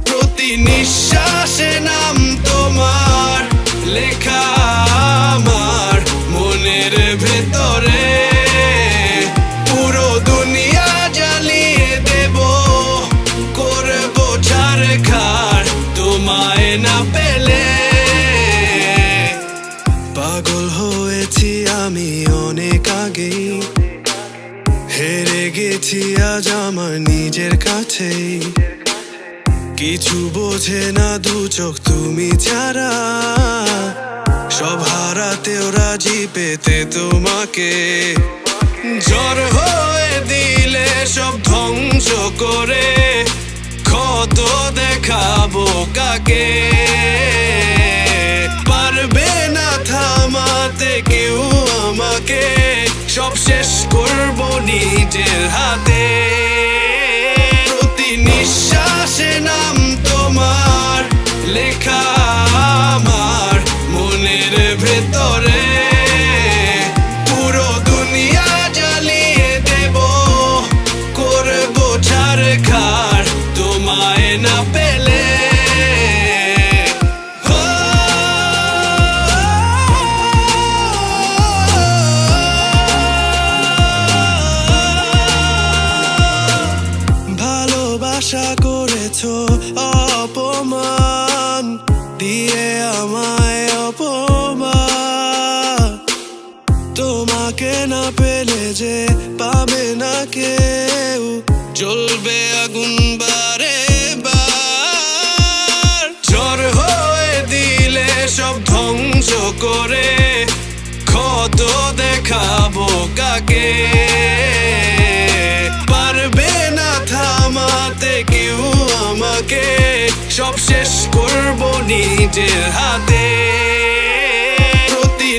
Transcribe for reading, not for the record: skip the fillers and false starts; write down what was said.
প্রতি নিঃশ্বাসে নাম তোমার লেখা আমার মনের ভেতরে। পুরো দুনিয়া জ্বালিয়ে দেব, করবো ছারখার তোমায় না পেলে। পাগল হয়েছি আমি অনেক আগেই, হেরে গেছি আজ আমার নিজের কাছেই। কিছু বোঝে না দু চোখ তুমি ছাড়া, সব হারাতেও রাজি পেতে তোমাকে। ঝড় হয়ে দিলে সব ধ্বংস করে, ক্ষত দেখাবো কাকে। পারবে না থামাতে কেউ আমাকে, সব শেষ করবো নিজের হাতে। প্রতি নিঃশ্বাসে নাম তোমার লেখা আমার মনের ভেতরে। পুরো দুনিয়া জ্বালিয়ে দেব, করবো ছারখার তোমায় না পেলে। আশা করেছো অপমান দিয়ে আমায়, অপমান। তোমাকে না পেলে যে পাবে না কেউ, জ্বলবে আগুন বারে বার। ঝড় হয়ে দিলে সব ধ্বংস করে, ক্ষত দেখাবো কাকে। পারবে না থামাতে কেউ আমাকে, সব শেষ করবো নিজের হাতে। প্রতি